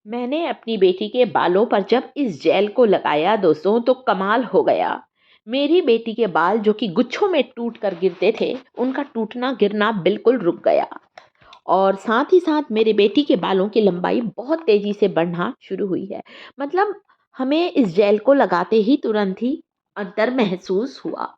मैंने अपनी बेटी के बालों पर जब इस जेल को लगाया दोस्तों तो कमाल हो गया। मेरी बेटी के बाल जो कि गुच्छों में टूट कर गिरते थे, उनका टूटना गिरना बिल्कुल रुक गया। और साथ ही साथ मेरी बेटी के बालों की लंबाई बहुत तेज़ी से बढ़ना शुरू हुई है। मतलब हमें इस जेल को लगाते ही तुरंत ही अंतर महसूस हुआ।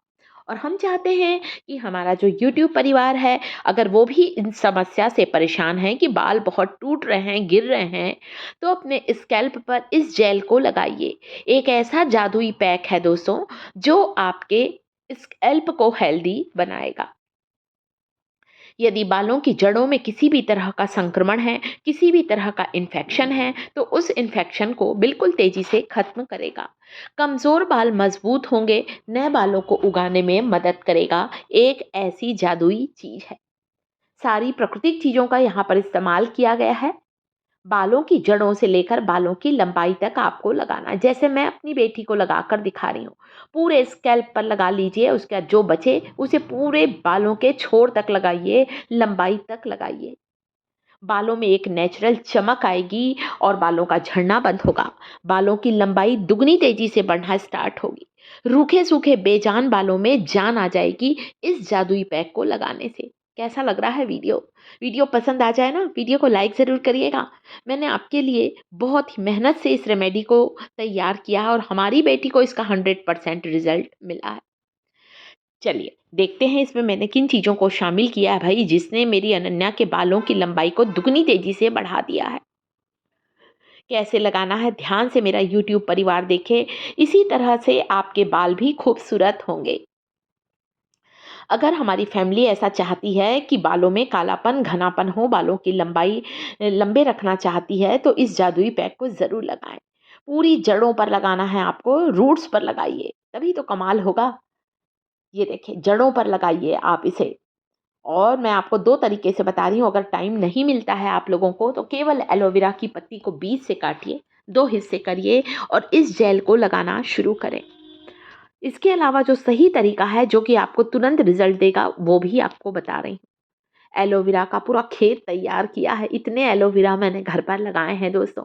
और हम चाहते हैं कि हमारा जो यूट्यूब परिवार है, अगर वो भी इन समस्या से परेशान हैं कि बाल बहुत टूट रहे हैं, गिर रहे हैं, तो अपने स्कैल्प पर इस जेल को लगाइए। एक ऐसा जादुई पैक है दोस्तों, जो आपके स्कैल्प को हेल्दी बनाएगा। यदि बालों की जड़ों में किसी भी तरह का संक्रमण है, किसी भी तरह का इन्फेक्शन है, तो उस इन्फेक्शन को बिल्कुल तेज़ी से खत्म करेगा। कमज़ोर बाल मज़बूत होंगे, नए बालों को उगाने में मदद करेगा। एक ऐसी जादुई चीज़ है। सारी प्राकृतिक चीज़ों का यहाँ पर इस्तेमाल किया गया है। बालों की जड़ों से लेकर बालों की लंबाई तक आपको लगाना है। जैसे मैं अपनी बेटी को लगाकर दिखा रही हूँ। पूरे स्कैल्प पर लगा लीजिए, उसके बाद जो बचे उसे पूरे बालों के छोर तक लगाइए, लंबाई तक लगाइए। बालों में एक नेचुरल चमक आएगी और बालों का झड़ना बंद होगा। बालों की लंबाई दुगनी तेजी से बढ़ना स्टार्ट होगी। रूखे सूखे बेजान बालों में जान आ जाएगी इस जादुई पैक को लगाने से। कैसा लग रहा है वीडियो? वीडियो पसंद आ जाए ना, वीडियो को लाइक ज़रूर करिएगा। मैंने आपके लिए बहुत ही मेहनत से इस रेमेडी को तैयार किया है और हमारी बेटी को इसका 100% रिजल्ट मिला है। चलिए देखते हैं इसमें मैंने किन चीज़ों को शामिल किया है भाई, जिसने मेरी अनन्या के बालों की लंबाई को दुगनी तेजी से बढ़ा दिया है। कैसे लगाना है ध्यान से मेरा यूट्यूब परिवार देखे, इसी तरह से आपके बाल भी खूबसूरत होंगे। अगर हमारी फैमिली ऐसा चाहती है कि बालों में कालापन घनापन हो, बालों की लंबाई लंबे रखना चाहती है, तो इस जादुई पैक को ज़रूर लगाएं। पूरी जड़ों पर लगाना है आपको, रूट्स पर लगाइए, तभी तो कमाल होगा। ये देखिए जड़ों पर लगाइए आप इसे। और मैं आपको 2 तरीके से बता रही हूँ, अगर टाइम नहीं मिलता है आप लोगों को तो केवल एलोवेरा की पत्ती को बीच से काटिए, 2 हिस्से करिए और इस जेल को लगाना शुरू करें। इसके अलावा जो सही तरीका है जो कि आपको तुरंत रिजल्ट देगा, वो भी आपको बता रही हूँ। एलोवेरा का पूरा खेत तैयार किया है, इतने एलोवेरा मैंने घर पर लगाए हैं दोस्तों।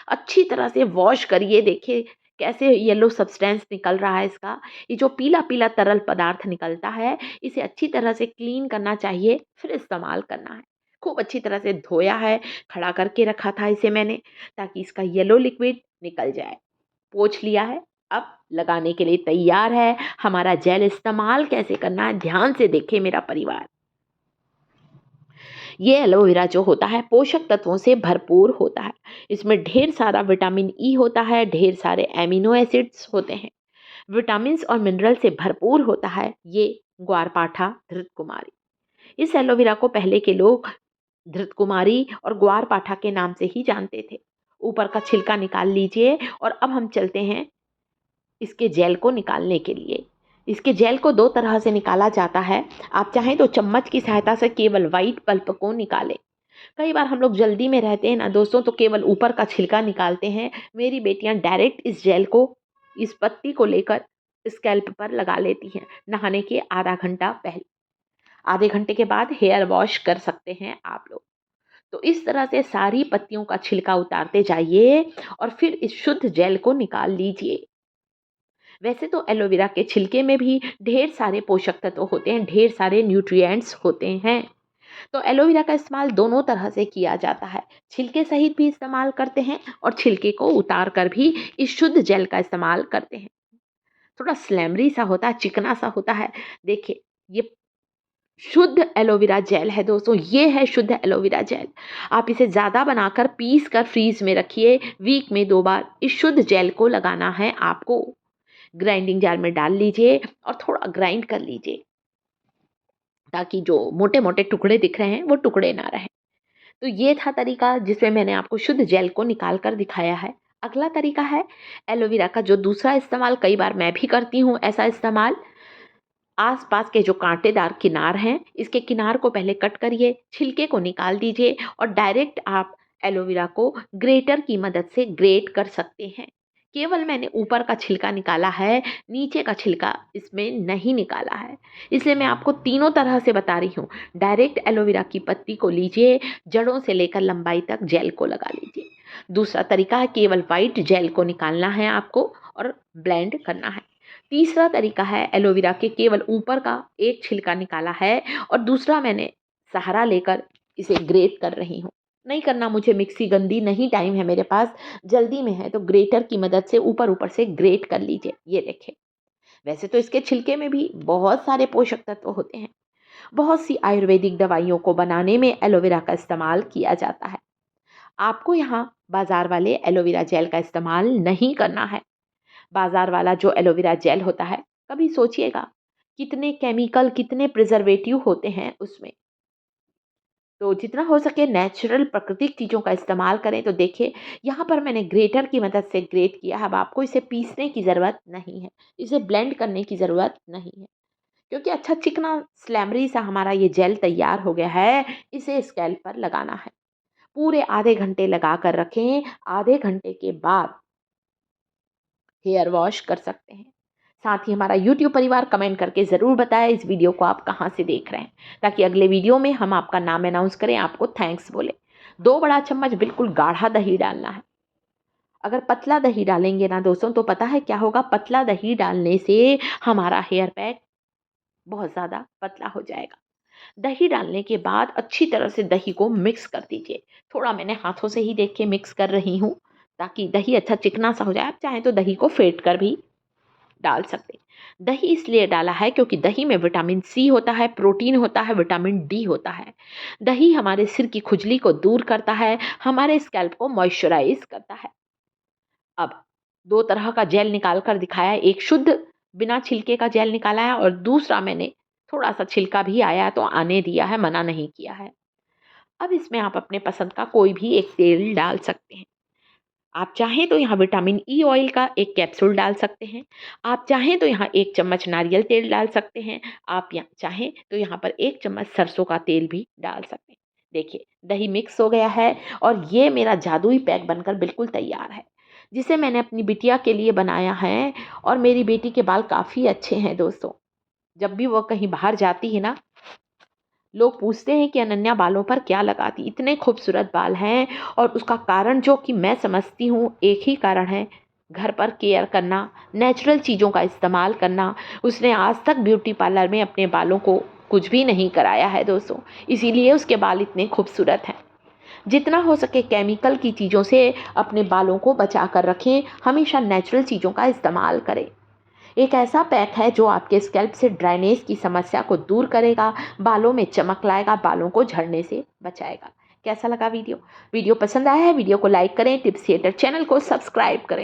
अच्छी तरह से वॉश करिए, देखिए कैसे येलो सब्सटेंस निकल रहा है इसका। ये जो पीला-पीला तरल पदार्थ निकलता है, इसे अच्छी तरह से क्लीन करना चाहिए, फिर इस्तेमाल करना है। खूब अच्छी तरह से धोया है, खड़ा करके रखा था इसे मैंने, ताकि इसका येलो लिक्विड निकल जाए। पोंछ लिया है, अब लगाने के लिए तैयार है। हमारा जेल इस्तेमाल कैसे करना है, ध्यान से देखे मेरा परिवार। ये एलोवेरा जो होता है पोषक तत्वों से भरपूर होता है। इसमें ढेर सारा विटामिन ई होता है, ढेर सारे एमिनो एसिड्स होते हैं। विटामिन्स और मिनरल से भरपूर होता है ये ग्वारपाठा धृतकुमारी। इस एलोवेरा को पहले के लोग धृतकुमारी और ग्वारपाठा के नाम से ही जानते थे। ऊपर का छिलका निकाल लीजिए और अब हम चलते हैं इसके जेल को निकालने के लिए। इसके जेल को 2 तरह से निकाला जाता है। आप चाहें तो चम्मच की सहायता से केवल व्हाइट पल्प को निकालें। कई बार हम लोग जल्दी में रहते हैं ना दोस्तों, तो केवल ऊपर का छिलका निकालते हैं। मेरी बेटियां डायरेक्ट इस जेल को, इस पत्ती को लेकर स्कैल्प पर लगा लेती हैं नहाने के आधा घंटा पहले। आधे घंटे के बाद हेयर वॉश कर सकते हैं आप लोग। तो इस तरह से सारी पत्तियों का छिलका उतारते जाइए और फिर इस शुद्ध जेल को निकाल लीजिए। वैसे तो एलोवेरा के छिलके में भी ढेर सारे पोषक तत्व होते हैं, ढेर सारे न्यूट्रिएंट्स होते हैं। तो एलोवेरा का इस्तेमाल दोनों तरह से किया जाता है। छिलके सहित भी इस्तेमाल करते हैं और छिलके को उतार कर भी इस शुद्ध जेल का इस्तेमाल करते हैं। थोड़ा स्लैमरी सा होता है, चिकना सा होता है। देखिए ये शुद्ध एलोवेरा जेल है दोस्तों, ये है शुद्ध एलोवेरा जेल। आप इसे ज़्यादा बनाकर पीस कर फ्रीज में रखिए। वीक में 2 बार इस शुद्ध जेल को लगाना है आपको। ग्राइंडिंग जार में डाल लीजिए और थोड़ा ग्राइंड कर लीजिए, ताकि जो मोटे-मोटे टुकड़े दिख रहे हैं वो टुकड़े ना रहें। तो ये था तरीका जिसमें मैंने आपको शुद्ध जेल को निकाल कर दिखाया है। अगला तरीका है एलोवेरा का जो दूसरा इस्तेमाल, कई बार मैं भी करती हूँ ऐसा इस्तेमाल। आस-पास के जो कांटेदार किनार हैं, इसके किनार को पहले कट करिए, छिलके को निकाल दीजिए और डायरेक्ट आप एलोवेरा को ग्रेटर की मदद से ग्रेट कर सकते हैं। केवल मैंने ऊपर का छिलका निकाला है, नीचे का छिलका इसमें नहीं निकाला है। इसलिए मैं आपको तीनों तरह से बता रही हूँ। डायरेक्ट एलोवेरा की पत्ती को लीजिए, जड़ों से लेकर लंबाई तक जेल को लगा लीजिए। दूसरा तरीका है, केवल वाइट जेल को निकालना है आपको और ब्लेंड करना है। तीसरा तरीका है, एलोवेरा के केवल ऊपर का एक छिलका निकाला है और दूसरा मैंने सहारा लेकर इसे ग्रेट कर रही हूँ। नहीं करना मुझे मिक्सी गंदी, नहीं टाइम है मेरे पास, जल्दी में है, तो ग्रेटर की मदद से ऊपर ऊपर से ग्रेट कर लीजिए। ये देखें। वैसे तो इसके छिलके में भी बहुत सारे पोषक तत्व होते हैं। बहुत सी आयुर्वेदिक दवाइयों को बनाने में एलोवेरा का इस्तेमाल किया जाता है। आपको यहाँ बाजार वाले एलोवेरा जेल का इस्तेमाल नहीं करना है। बाजार वाला जो एलोवेरा जेल होता है, कभी सोचिएगा कितने केमिकल, कितने प्रिजर्वेटिव होते हैं उसमें। तो जितना हो सके नेचुरल प्राकृतिक चीज़ों का इस्तेमाल करें। तो देखिए, यहाँ पर मैंने ग्रेटर की मदद से ग्रेट किया है। अब आपको इसे पीसने की ज़रूरत नहीं है, इसे ब्लेंड करने की ज़रूरत नहीं है, क्योंकि अच्छा चिकना स्लैमरी सा हमारा ये जेल तैयार हो गया है। इसे स्कैल्प पर लगाना है। पूरे आधे घंटे लगा कर रखें। आधे घंटे के बाद हेयर वॉश कर सकते हैं। साथ ही हमारा यूट्यूब परिवार कमेंट करके ज़रूर बताएं इस वीडियो को आप कहाँ से देख रहे हैं, ताकि अगले वीडियो में हम आपका नाम अनाउंस करें, आपको थैंक्स बोले। 2 बड़ा चम्मच बिल्कुल गाढ़ा दही डालना है। अगर पतला दही डालेंगे ना दोस्तों, तो पता है क्या होगा? पतला दही डालने से हमारा हेयर पैक बहुत ज़्यादा पतला हो जाएगा। दही डालने के बाद अच्छी तरह से दही को मिक्स कर दीजिए। थोड़ा मैंने हाथों से ही देख के मिक्स कर रही हूँ, ताकि दही अच्छा चिकना सा हो जाए। आप चाहें तो दही को फेंट कर भी डाल सकते हैं। दही इसलिए डाला है क्योंकि दही में विटामिन सी होता है, प्रोटीन होता है, विटामिन डी होता है। दही हमारे सिर की खुजली को दूर करता है, हमारे स्कैल्प को मॉइस्चराइज करता है। अब 2 तरह का जेल निकाल कर दिखाया है। एक शुद्ध बिना छिलके का जेल निकाला है और दूसरा मैंने थोड़ा सा छिलका भी आया तो आने दिया है, मना नहीं किया है। अब इसमें आप अपने पसंद का कोई भी एक तेल डाल सकते हैं। आप चाहें तो यहाँ विटामिन ई ऑयल का एक कैप्सूल डाल सकते हैं। आप चाहें तो यहाँ 1 चम्मच नारियल तेल डाल सकते हैं। आप यहाँ चाहें तो यहाँ पर 1 चम्मच सरसों का तेल भी डाल सकते हैं। देखिए, दही मिक्स हो गया है और ये मेरा जादुई पैक बनकर बिल्कुल तैयार है, जिसे मैंने अपनी बिटिया के लिए बनाया है। और मेरी बेटी के बाल काफ़ी अच्छे हैं दोस्तों। जब भी वो कहीं बाहर जाती है ना, लोग पूछते हैं कि अनन्या बालों पर क्या लगाती, इतने खूबसूरत बाल हैं। और उसका कारण जो कि मैं समझती हूँ, एक ही कारण है, घर पर केयर करना, नेचुरल चीज़ों का इस्तेमाल करना। उसने आज तक ब्यूटी पार्लर में अपने बालों को कुछ भी नहीं कराया है दोस्तों, इसीलिए उसके बाल इतने खूबसूरत हैं। जितना हो सके केमिकल की चीज़ों से अपने बालों को बचा कर रखें, हमेशा नेचुरल चीज़ों का इस्तेमाल करें। एक ऐसा पैक है जो आपके स्कैल्प से ड्राइनेज की समस्या को दूर करेगा, बालों में चमक लाएगा, बालों को झड़ने से बचाएगा। कैसा लगा वीडियो? वीडियो पसंद आया है? वीडियो को लाइक करें, टिप्स थिएटर चैनल को सब्सक्राइब करें।